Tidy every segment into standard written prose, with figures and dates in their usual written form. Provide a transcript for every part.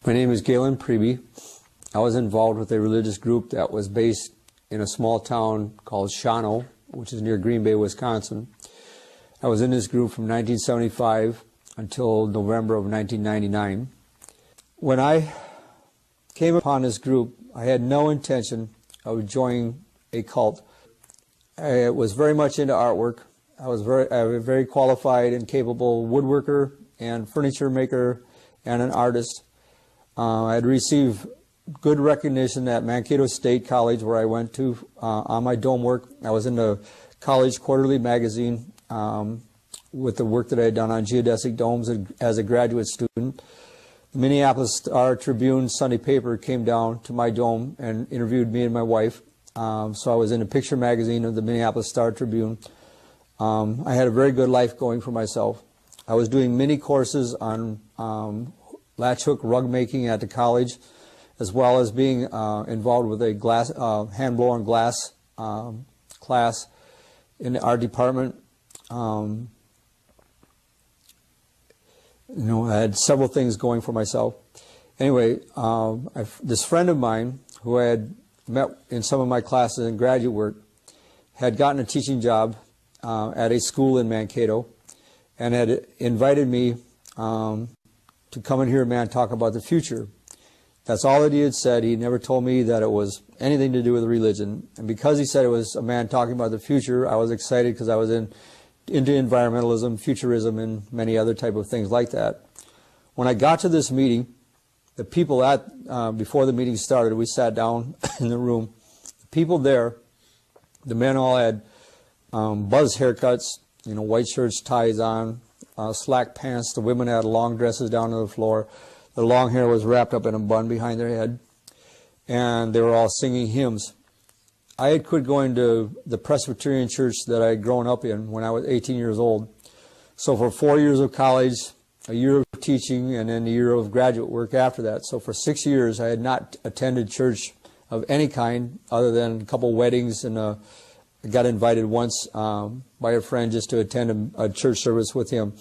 My name is Gaeland Priebe. I was involved with a religious group that was based in a small town called Shawano, which is near Green Bay, Wisconsin. I was in this group from 1975 until November of 1999. When I came upon this group, I had no intention of joining a cult. I was very much into artwork. I was a very qualified and capable woodworker and furniture maker and an artist. I had received good recognition at Mankato State College, where I went to on my dome work. I was in the college quarterly magazine with the work that I had done on geodesic domes as a graduate student. The Minneapolis Star-Tribune Sunday paper came down to my dome and interviewed me and my wife. So I was in a picture magazine of the Minneapolis Star-Tribune. I had a very good life going for myself. I was doing mini courses on latch hook rug making at the college, as well as being involved with a glass hand blow on glass class in our department. I had several things going for myself. Anyway, this friend of mine who I had met in some of my classes in graduate work had gotten a teaching job at a school in Mankato and had invited me to come and hear a man talk about the future. That's all that he had said. He never told me that it was anything to do with religion. And because he said it was a man talking about the future, I was excited because I was into environmentalism, futurism, and many other type of things like that. When I got to this meeting, the people before the meeting started, we sat down in the room. The people there, the men all had buzz haircuts, white shirts, ties on, slack pants. The women had long dresses down to the floor. The long hair was wrapped up in a bun behind their head, and they were all singing hymns. I had quit going to the Presbyterian church that I had grown up in when I was 18 years old. So for 4 years of college, a year of teaching, and then a year of graduate work after that. So for 6 years, I had not attended church of any kind other than a couple weddings, and I got invited once by a friend just to attend a church service with him.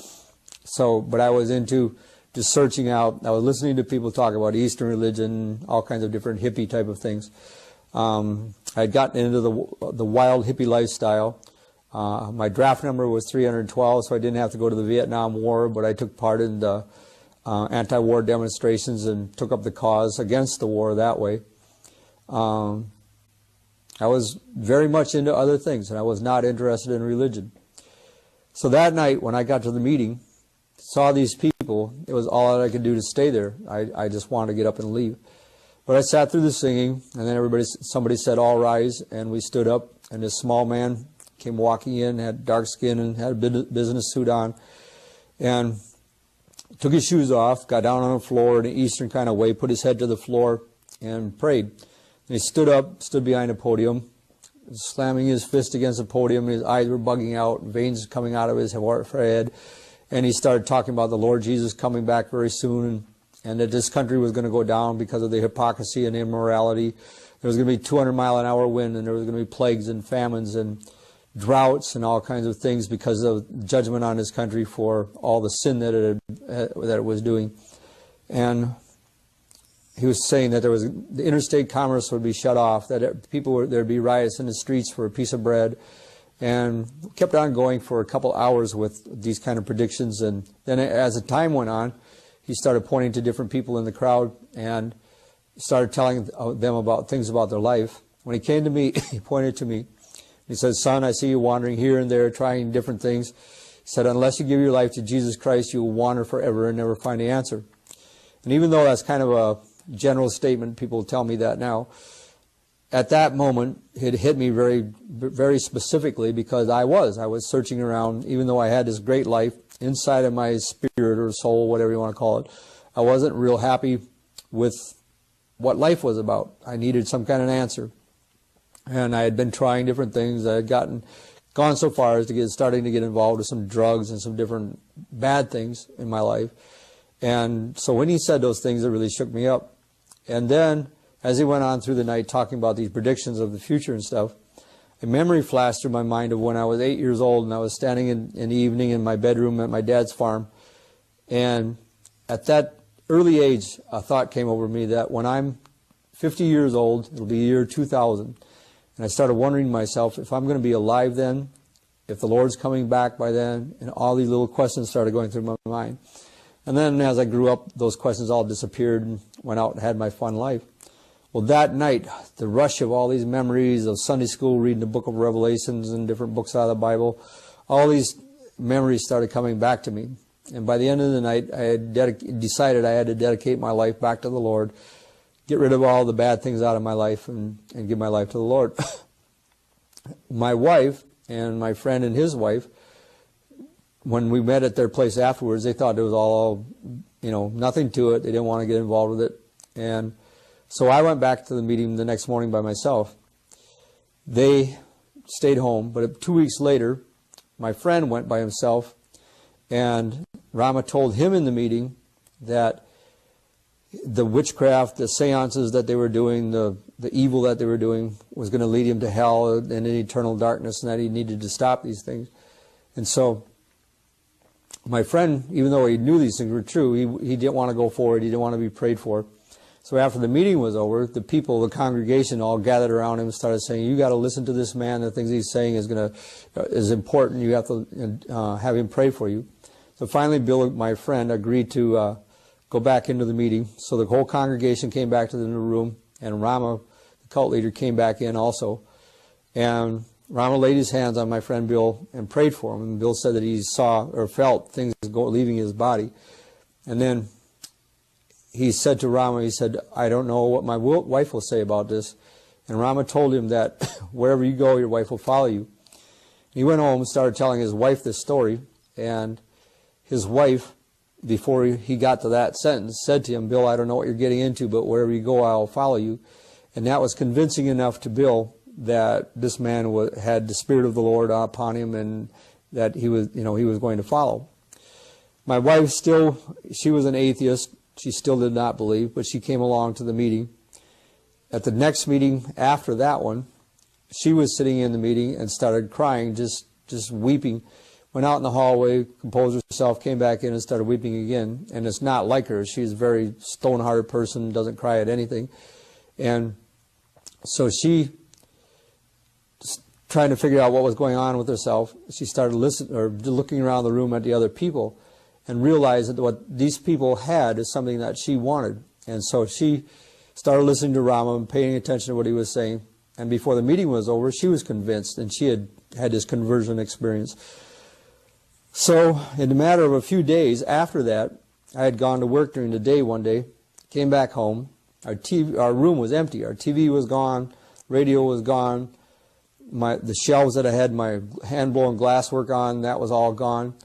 But I was into just searching out. I was listening to people talk about Eastern religion, all kinds of different hippie type of things. I had gotten into the wild hippie lifestyle. My draft number was 312, so I didn't have to go to the Vietnam War, but I took part in the anti-war demonstrations and took up the cause against the war that way. I was very much into other things, and I was not interested in religion. So that night, when I got to the meeting, saw these people, it was all that I could do to stay there. I just wanted to get up and leave. But I sat through the singing, and then somebody said, "All rise," and we stood up, and this small man came walking in, had dark skin, and had a business suit on, and took his shoes off, got down on the floor in an Eastern kind of way, put his head to the floor, and prayed. And he stood up, stood behind a podium, slamming his fist against the podium, and his eyes were bugging out, veins coming out of his head, and he started talking about the Lord Jesus coming back very soon, and that this country was going to go down because of the hypocrisy and immorality. There was going to be 200-mile-an-hour wind, and there was going to be plagues and famines and droughts and all kinds of things because of judgment on this country for all the sin that it was doing. And he was saying that the interstate commerce would be shut off, that there'd be riots in the streets for a piece of bread, and kept on going for a couple hours with these kind of predictions. And then as the time went on, he started pointing to different people in the crowd and started telling them about things about their life. When he came to me, he pointed to me. He said, "Son, I see you wandering here and there, trying different things." He said, "Unless you give your life to Jesus Christ, you will wander forever and never find the answer." And even though that's kind of a general statement, people tell me that now, at that moment, it hit me very, very specifically, because I was searching around. Even though I had this great life inside of my spirit or soul, whatever you want to call it, I wasn't real happy with what life was about. I needed some kind of answer. And I had been trying different things. I had gone so far as starting to get involved with some drugs and some different bad things in my life. And so when he said those things, it really shook me up. And then, as he went on through the night talking about these predictions of the future and stuff, a memory flashed through my mind of when I was 8 years old, and I was standing in the evening in my bedroom at my dad's farm. And at that early age, a thought came over me that when I'm 50 years old, it'll be the year 2000, and I started wondering to myself if I'm going to be alive then, if the Lord's coming back by then, and all these little questions started going through my mind. And then as I grew up, those questions all disappeared and went out and had my fun life. Well, that night, the rush of all these memories of Sunday school, reading the book of Revelations and different books out of the Bible, all these memories started coming back to me. And by the end of the night, I had decided I had to dedicate my life back to the Lord, get rid of all the bad things out of my life, and give my life to the Lord. My wife and my friend and his wife, when we met at their place afterwards, they thought it was all, nothing to it. They didn't want to get involved with it. And so I went back to the meeting the next morning by myself. They stayed home, but 2 weeks later, my friend went by himself, and Rama told him in the meeting that the witchcraft, the seances that they were doing, the evil that they were doing was going to lead him to hell and in eternal darkness, and that he needed to stop these things. And so my friend, even though he knew these things were true, he didn't want to go forward. He didn't want to be prayed for. So after the meeting was over, the people, the congregation, all gathered around him and started saying, "You got to listen to this man. The things he's saying is important. You have to have him pray for you." So finally, Bill, my friend, agreed to go back into the meeting. So the whole congregation came back to the new room, and Rama, the cult leader, came back in also. And Rama laid his hands on my friend Bill and prayed for him. And Bill said that he saw or felt things leaving his body. And then he said to Rama, he said, "I don't know what my wife will say about this." And Rama told him that wherever you go, your wife will follow you. He went home and started telling his wife this story. And his wife, before he got to that sentence, said to him, "Bill, I don't know what you're getting into, but wherever you go, I'll follow you." And that was convincing enough to Bill that this man had the Spirit of the Lord upon him, and that he was going to follow. My wife she was an atheist. She still did not believe, but she came along to the meeting. At the next meeting after that one, she was sitting in the meeting and started crying, just weeping. Went out in the hallway, composed herself, came back in and started weeping again. And it's not like her. She's a very stone-hearted person, doesn't cry at anything. And so she, trying to figure out what was going on with herself, she started looking around the room at the other people and realized that what these people had is something that she wanted. And so she started listening to Rama and paying attention to what he was saying. And before the meeting was over, she was convinced, and she had this conversion experience. So in a matter of a few days after that, I had gone to work during the day one day, came back home. Our room was empty. Our TV was gone, radio was gone. The shelves that I had my hand-blown glasswork on, that was all gone.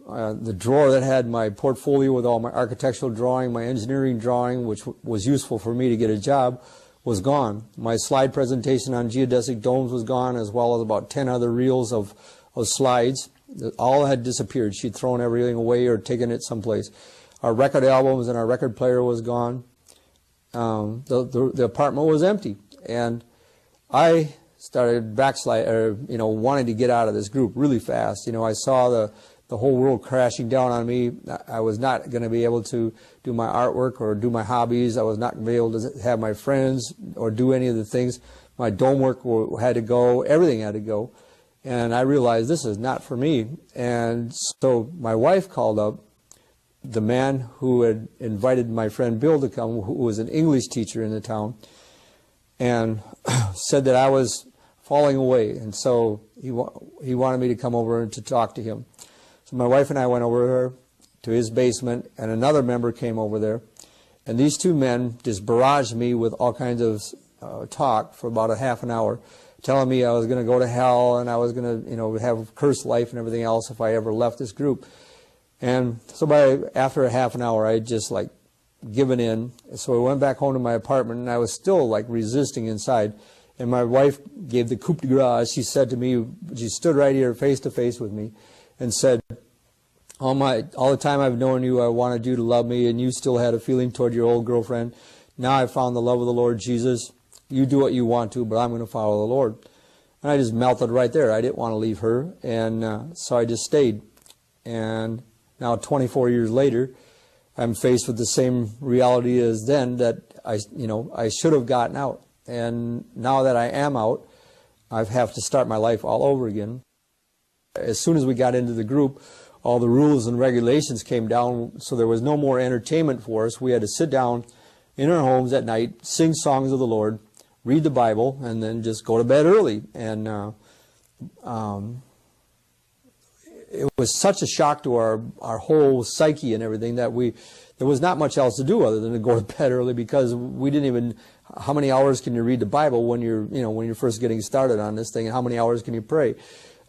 The drawer that had my portfolio with all my architectural drawing, my engineering drawing, which was useful for me to get a job, was gone. My slide presentation on geodesic domes was gone, as well as about 10 other reels of slides. All had disappeared. She'd thrown everything away or taken it someplace. Our record albums and our record player was gone. The apartment was empty. And I started wanting to get out of this group really fast. I saw the whole world crashing down on me. I was not going to be able to do my artwork or do my hobbies. I was not going to be able to have my friends or do any of the things. My dome work had to go. Everything had to go. And I realized this is not for me. And so my wife called up the man who had invited my friend Bill to come, who was an English teacher in the town, and said that I was falling away. And so he wanted me to come over and to talk to him. So my wife and I went over to his basement, and another member came over there. And these two men just barraged me with all kinds of talk for about a half an hour, telling me I was going to go to hell and I was going to, have a cursed life and everything else if I ever left this group. And so after a half an hour, I had just given in. So I went back home to my apartment, and I was still resisting inside. And my wife gave the coup de grace. She said to me, she stood right here face to face with me and said, all the time I've known you, I wanted you to love me, and you still had a feeling toward your old girlfriend. Now I've found the love of the Lord Jesus. You do what you want to, but I'm going to follow the Lord. And I just melted right there. I didn't want to leave her, and so I just stayed. And now 24 years later, I'm faced with the same reality as then, that I should have gotten out. And now that I am out, I have to start my life all over again. As soon as we got into the group, all the rules and regulations came down, so there was no more entertainment for us. We had to sit down in our homes at night, sing songs of the Lord, read the Bible, and then just go to bed early. And it was such a shock to our whole psyche and everything that there was not much else to do other than to go to bed early, because we didn't even, how many hours can you read the Bible when you're first getting started on this thing, and how many hours can you pray?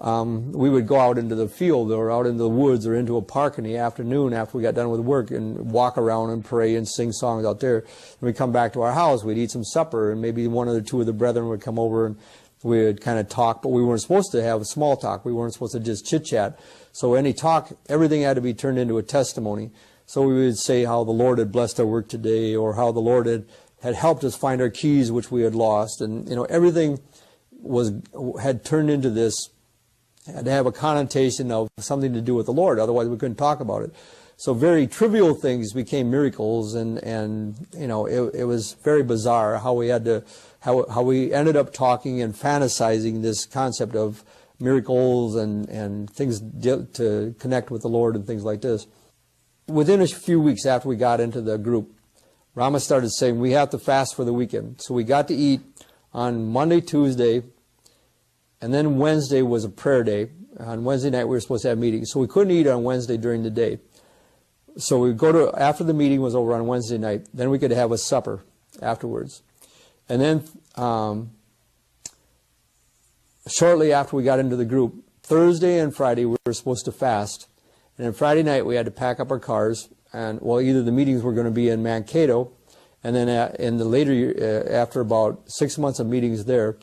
We would go out into the field or out into the woods or into a park in the afternoon after we got done with work and walk around and pray and sing songs out there. When we come back to our house, we'd eat some supper, and maybe one or the two of the brethren would come over and we would kind of talk, but we weren't supposed to have small talk. We weren't supposed to just chit-chat. So any talk, everything had to be turned into a testimony. So we would say how the Lord had blessed our work today, or how the Lord had helped us find our keys which we had lost. And everything had turned into this, had to have a connotation of something to do with the Lord, otherwise we couldn't talk about it. So very trivial things became miracles, and it was very bizarre how we ended up talking and fantasizing this concept of miracles and things to connect with the Lord and things like this. Within a few weeks after we got into the group, Rama started saying we have to fast for the weekend. So we got to eat on Monday, Tuesday, and then Wednesday was a prayer day. On Wednesday night we were supposed to have meetings, so we couldn't eat on Wednesday during the day. So we after the meeting was over on Wednesday night, then we could have a supper afterwards. And then shortly after we got into the group, Thursday and Friday we were supposed to fast. And then Friday night we had to pack up our cars, and either the meetings were going to be in Mankato, and then in the later year, after about 6 months of meetings there,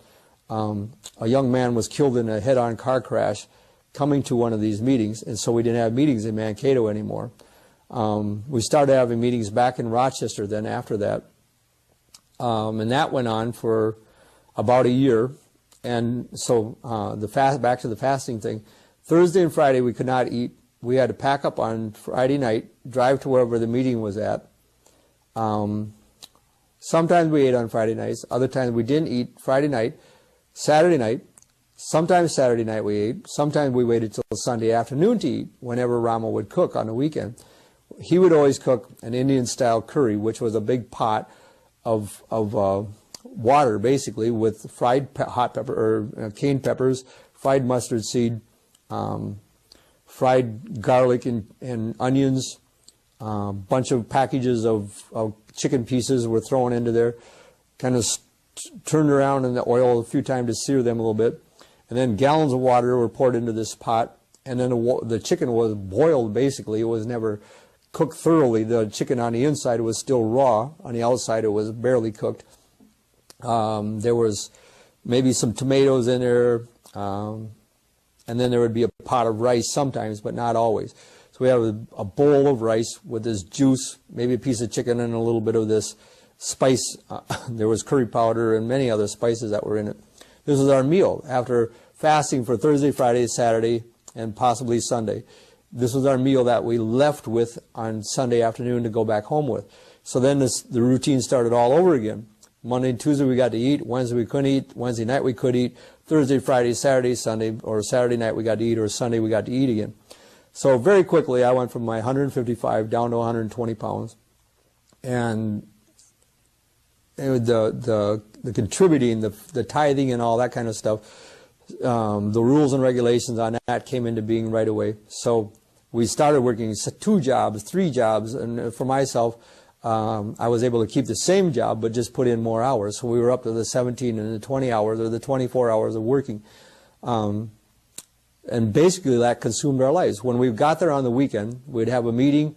a young man was killed in a head-on car crash coming to one of these meetings, and so we didn't have meetings in Mankato anymore. We started having meetings back in Rochester then after that, and that went on for about a year. And so back to the fasting thing, Thursday and Friday we could not eat. We had to pack up on Friday night, drive to wherever the meeting was at. Sometimes we ate on Friday nights, other times we didn't eat Friday night. Saturday night, sometimes Saturday night we ate, sometimes we waited till Sunday afternoon to eat whenever Rama would cook on the weekend. He would always cook an Indian-style curry, which was a big pot of water, basically, with fried hot pepper or cayenne peppers, fried mustard seed, fried garlic and onions, a bunch of packages of chicken pieces were thrown into there, kind of turned around in the oil a few times to sear them a little bit, and then gallons of water were poured into this pot, and then the chicken was boiled, basically. It was never cooked thoroughly. The chicken on the inside was still raw. On the outside it was barely cooked. There was maybe some tomatoes in there, and then there would be a pot of rice sometimes, but not always. So we have a bowl of rice with this juice, maybe a piece of chicken and a little bit of this spice. There was curry powder and many other spices that were in it. This was our meal after fasting for Thursday, Friday, Saturday, and possibly Sunday. This was our meal that we left with on Sunday afternoon to go back home with. So then the routine started all over again. Monday and Tuesday we got to eat. Wednesday we couldn't eat. Wednesday night we could eat. Thursday, Friday, Saturday, Sunday, or Saturday night we got to eat, or Sunday we got to eat again. So very quickly I went from my 155 down to 120 pounds. And the contributing, the tithing and all that kind of stuff, the rules and regulations on that came into being right away. So we started working 2 jobs, 3 jobs, and for myself, I was able to keep the same job but just put in more hours. So we were up to the 17 and the 20 hours or the 24 hours of working. And basically that consumed our lives. When we got there on the weekend, we'd have a meeting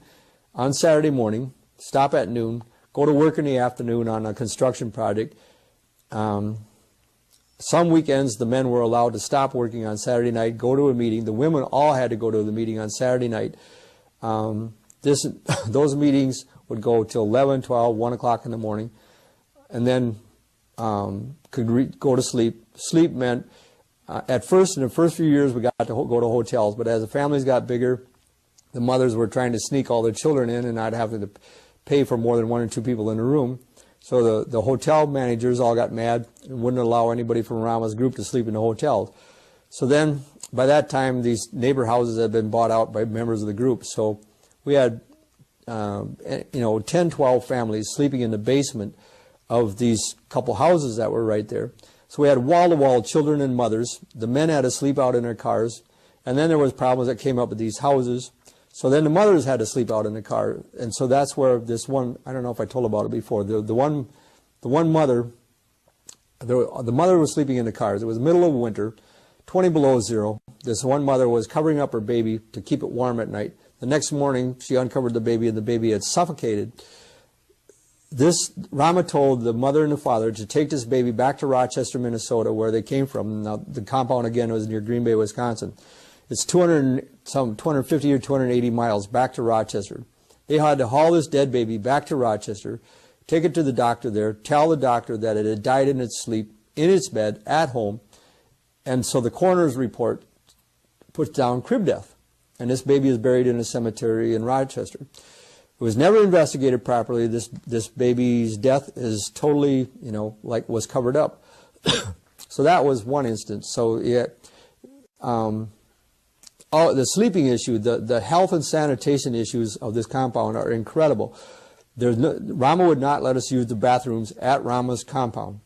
on Saturday morning, stop at noon, go to work in the afternoon on a construction project. Some weekends the men were allowed to stop working on Saturday night, go to a meeting. The women all had to go to the meeting on Saturday night. Those meetings would go till 11, 12, 1 o'clock in the morning, and then go to sleep. Sleep meant, in the first few years we got to go to hotels, but as the families got bigger, the mothers were trying to sneak all their children in and not have to pay for more than 1 or 2 people in the room. So the hotel managers all got mad and wouldn't allow anybody from Rama's group to sleep in the hotels. So then, by that time, these neighbor houses had been bought out by members of the group. So we had, 10, 12 families sleeping in the basement of these couple houses that were right there. So we had wall-to-wall children and mothers. The men had to sleep out in their cars. And then there was problems that came up with these houses. So then the mothers had to sleep out in the car. And so that's where this one, I don't know if I told about it before, the one mother, the mother was sleeping in the cars. It was the middle of winter, 20 below zero. This one mother was covering up her baby to keep it warm at night. The next morning, she uncovered the baby, and the baby had suffocated. Rama told the mother and the father to take this baby back to Rochester, Minnesota, where they came from. Now, the compound, again, was near Green Bay, Wisconsin. It's 250 or 280 miles back to Rochester. They had to haul this dead baby back to Rochester, take it to the doctor there, tell the doctor that it had died in its sleep, in its bed, at home. And so the coroner's report puts down crib death. And this baby is buried in a cemetery in Rochester. It was never investigated properly. This baby's death is totally, was covered up. So that was one instance. So yeah, the sleeping issue, the health and sanitation issues of this compound are incredible. Rama would not let us use the bathrooms at Rama's compound.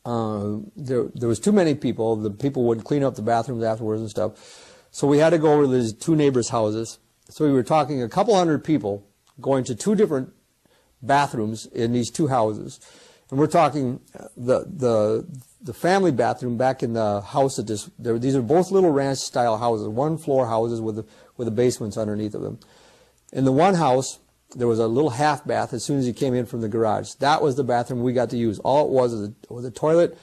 There was too many people. The people wouldn't clean up the bathrooms afterwards and stuff. So we had to go over to these 2 neighbors' houses. So we were talking a couple hundred people going to 2 different bathrooms in these 2 houses. And we're talking the family bathroom back in the house that these are both little ranch style houses, 1-floor houses with the basements underneath of them. In the one house, there was a little half bath as soon as you came in from the garage. That was the bathroom we got to use. All it was a toilet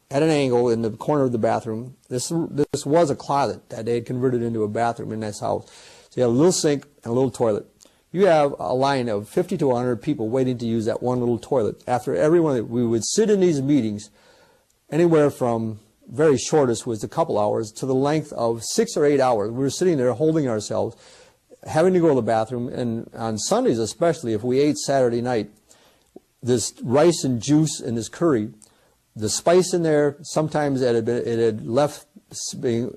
at an angle in the corner of the bathroom. This was a closet that they had converted into a bathroom in this house. So you had a little sink and a little toilet. You have a line of 50 to 100 people waiting to use that one little toilet. After everyone, we would sit in these meetings anywhere from very shortest was a couple hours to the length of 6 or 8 hours. We were sitting there holding ourselves, having to go to the bathroom, and on Sundays especially, if we ate Saturday night, this rice and juice and this curry, the spice in there, sometimes it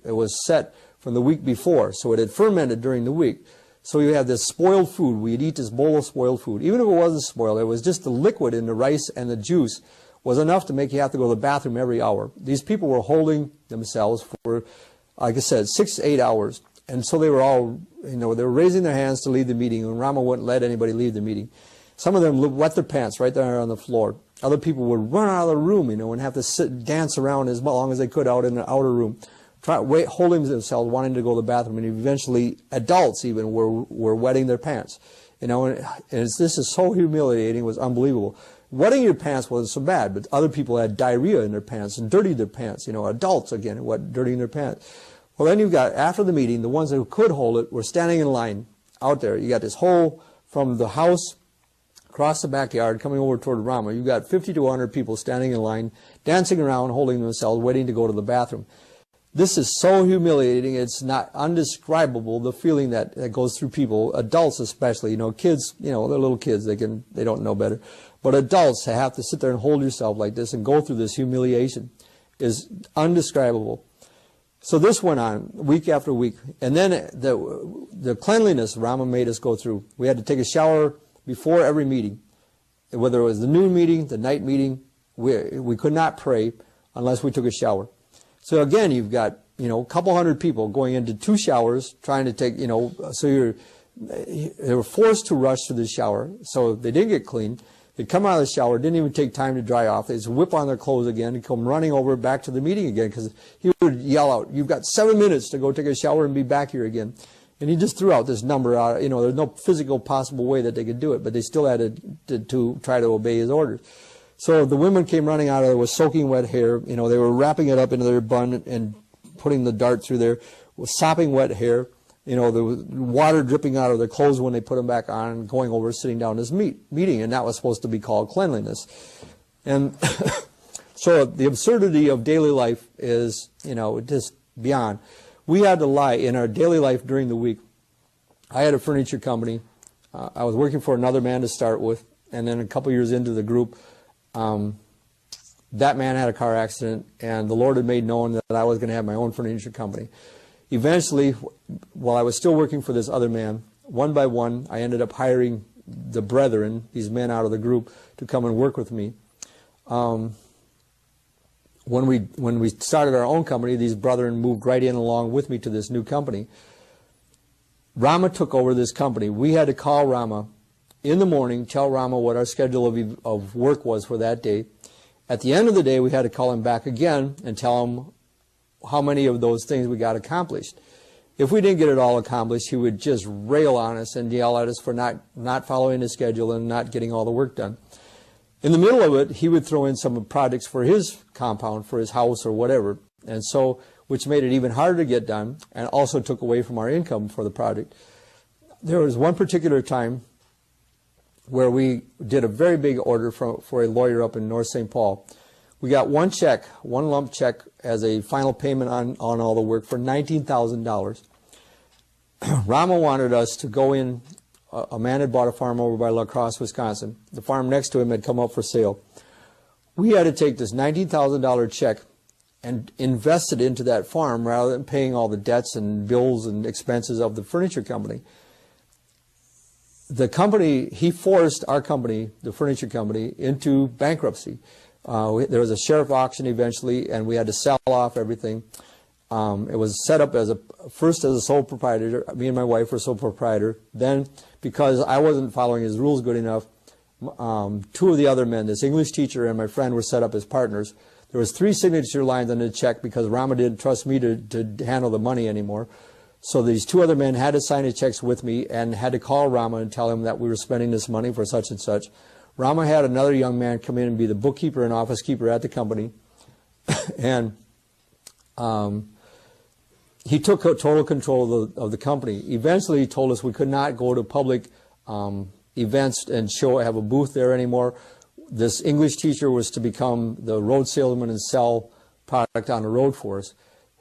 was set from the week before, so it had fermented during the week. So you have this spoiled food. We'd eat this bowl of spoiled food. Even if it wasn't spoiled, it was just the liquid in the rice and the juice was enough to make you have to go to the bathroom every hour. These people were holding themselves for, like I said, 6 to 8 hours. And so they were all, they were raising their hands to leave the meeting, and Rama wouldn't let anybody leave the meeting. Some of them wet their pants right there on the floor. Other people would run out of the room, and have to sit and dance around as long as they could out in the outer room, holding themselves, wanting to go to the bathroom. And eventually, adults even were wetting their pants. This is so humiliating. It was unbelievable. Wetting your pants wasn't so bad, but other people had diarrhea in their pants and dirtied their pants. Adults, again, dirtying their pants. Well, then you've got, after the meeting, the ones who could hold it were standing in line out there. You got this whole, from the house across the backyard, coming over toward Rama, you've got 50 to 100 people standing in line, dancing around, holding themselves, waiting to go to the bathroom. This is so humiliating. It's not undescribable, the feeling that goes through people, adults especially. Kids, they're little kids, they don't know better. But adults have to sit there and hold yourself like this and go through this humiliation is undescribable. So this went on week after week. And then the cleanliness Rama made us go through. We had to take a shower before every meeting. Whether it was the noon meeting, the night meeting, we could not pray unless we took a shower. So again, you've got, a couple hundred people going into 2 showers, trying to take, so they were forced to rush to the shower. So they didn't get clean. They'd come out of the shower, didn't even take time to dry off. They'd just whip on their clothes again and come running over back to the meeting again, because he would yell out, "You've got 7 minutes to go take a shower and be back here again." And he just threw out this number out. There's no physical possible way that they could do it, but they still had to try to obey his orders. So the women came running out of there with soaking wet hair. They were wrapping it up into their bun and putting the dart through there, with sopping wet hair. There was water dripping out of their clothes when they put them back on, and going over, sitting down this meeting, and that was supposed to be called cleanliness. And so the absurdity of daily life is, just beyond. We had to lie in our daily life during the week. I had a furniture company. I was working for another man to start with, and then a couple years into the group, that man had a car accident, and the Lord had made known that I was going to have my own furniture company. Eventually, while I was still working for this other man, one by one, I ended up hiring the brethren, these men out of the group, to come and work with me. When we started our own company, these brethren moved right in along with me to this new company. Rama took over this company. We had to call Rama in the morning, tell Rama what our schedule of work was for that day. At the end of the day, we had to call him back again and tell him how many of those things we got accomplished. If we didn't get it all accomplished, he would just rail on us and yell at us for not following his schedule and not getting all the work done. In the middle of it, he would throw in some projects for his compound, for his house or whatever, and so, which made it even harder to get done and also took away from our income for the project. There was one particular time where we did a very big order for a lawyer up in North St. Paul. We got one check, one lump check as a final payment on all the work for $19,000. Rama wanted us to go in. A man had bought a farm over by La Crosse, Wisconsin. The farm next to him had come up for sale. We had to take this $19,000 check and invest it into that farm rather than paying all the debts and bills and expenses of the furniture company. The company, he forced our company, the furniture company, into bankruptcy. There was a sheriff auction eventually, and we had to sell off everything. It was set up as first as a sole proprietor. Me and my wife were sole proprietor. Then, because I wasn't following his rules good enough, two of the other men, this English teacher and my friend, were set up as partners. There was 3 signature lines on the check because Rama didn't trust me to handle the money anymore. So these 2 other men had to sign the checks with me and had to call Rama and tell him that we were spending this money for such and such. Rama had another young man come in and be the bookkeeper and office keeper at the company. And he took total control of the company. Eventually, he told us we could not go to public events and have a booth there anymore. This English teacher was to become the road salesman and sell product on the road for us.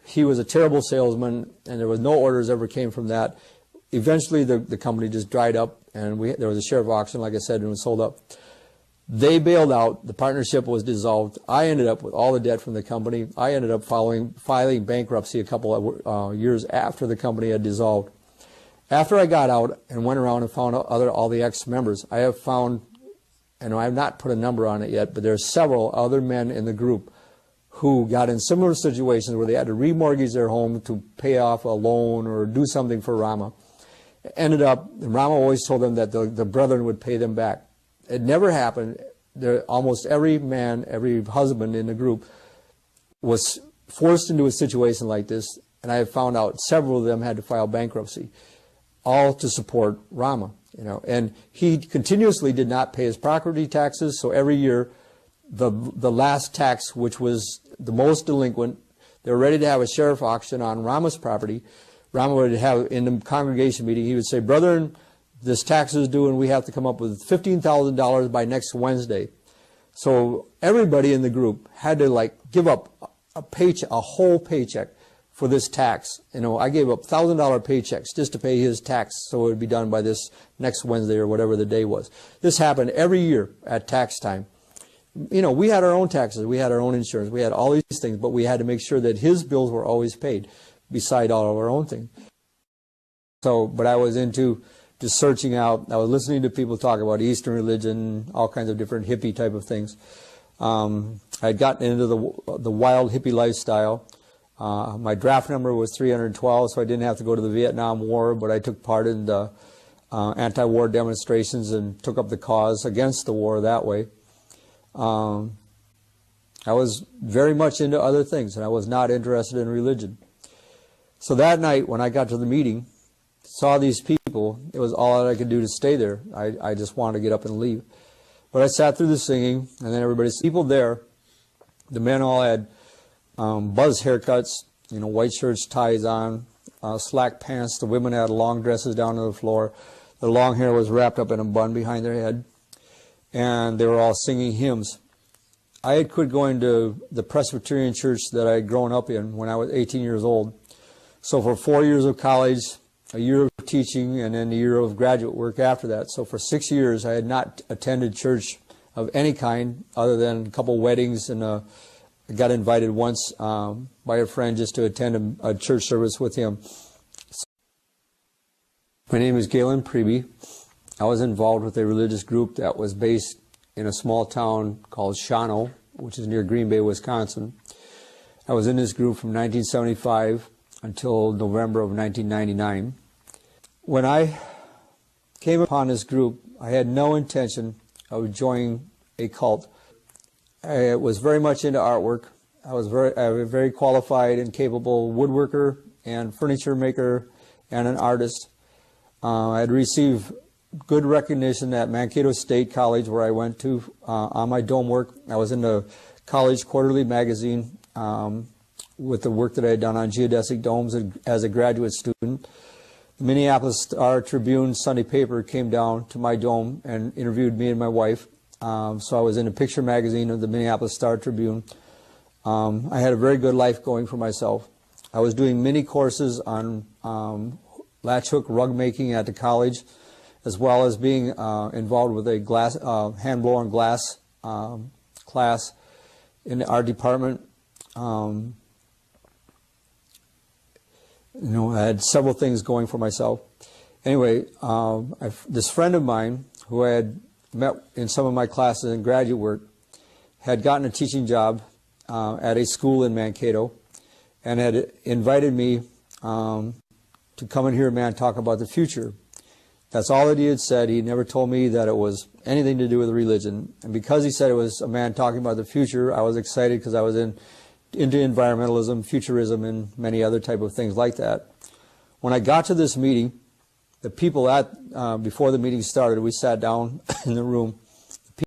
He was a terrible salesman, and there was no orders ever came from that. Eventually, the company just dried up, and there was a sheriff auction, like I said, and it was sold up. They bailed out. The partnership was dissolved. I ended up with all the debt from the company. I ended up filing bankruptcy a couple of years after the company had dissolved. After I got out and went around and found all the ex-members, I have found, and I have not put a number on it yet, but there are several other men in the group who got in similar situations where they had to remortgage their home to pay off a loan or do something for Rama. Ended up, and Rama always told them that the brethren would pay them back. It never happened. Almost every man, every husband in the group was forced into a situation like this, and I have found out several of them had to file bankruptcy, all to support Rama. And he continuously did not pay his property taxes, so every year the last tax, which was the most delinquent, they were ready to have a sheriff auction on Rama's property. Rama would have, in the congregation meeting, he would say, "Brethren, this tax is due and we have to come up with $15,000 by next Wednesday." So everybody in the group had to give up a whole paycheck for this tax. I gave up $1,000 paychecks just to pay his tax so it would be done by this next Wednesday or whatever the day was. This happened every year at tax time. We had our own taxes, we had our own insurance, we had all these things, but we had to make sure that his bills were always paid beside all of our own things. So, but I was into just searching out. I was listening to people talk about Eastern religion, all kinds of different hippie type of things. I had gotten into the wild hippie lifestyle. My draft number was 312, so I didn't have to go to the Vietnam War, but I took part in the anti-war demonstrations and took up the cause against the war that way. I was very much into other things, and I was not interested in religion. So that night, when I got to the meeting, saw these people, it was all that I could do to stay there. I just wanted to get up and leave. But I sat through the singing, and then everybody's people there. The men all had buzz haircuts, white shirts, ties on, slack pants. The women had long dresses down to the floor. The long hair was wrapped up in a bun behind their head. And they were all singing hymns. I had quit going to the Presbyterian church that I had grown up in when I was 18 years old. So for 4 years of college, a year of teaching, and then a year of graduate work after that. So for 6 years, I had not attended church of any kind other than a couple weddings, and I got invited once by a friend just to attend a church service with him. My name is Gaeland Priebe. I was involved with a religious group that was based in a small town called Shawano, which is near Green Bay, Wisconsin. I was in this group from 1975 until November of 1999. When I came upon this group, I had no intention of joining a cult. I was very much into artwork. I was a very qualified and capable woodworker and furniture maker and an artist. I had received good recognition at Mankato State College, where I went to on my dome work. I was in the college quarterly magazine with the work that I had done on geodesic domes as a graduate student. The Minneapolis Star-Tribune Sunday paper came down to my dome and interviewed me and my wife. So I was in a picture magazine of the Minneapolis Star-Tribune. I had a very good life going for myself. I was doing mini courses on latch hook rug making at the college, as well as being involved with a glass hand blown glass class in our department. I had several things going for myself. Anyway, this friend of mine who I had met in some of my classes in graduate work had gotten a teaching job at a school in Mankato and had invited me to come and hear a man talk about the future. That's all that he had said. He never told me that it was anything to do with religion. And because he said it was a man talking about the future, I was excited because I was into environmentalism, futurism, and many other type of things like that. When I got to this meeting, the people before the meeting started, we sat down in the room,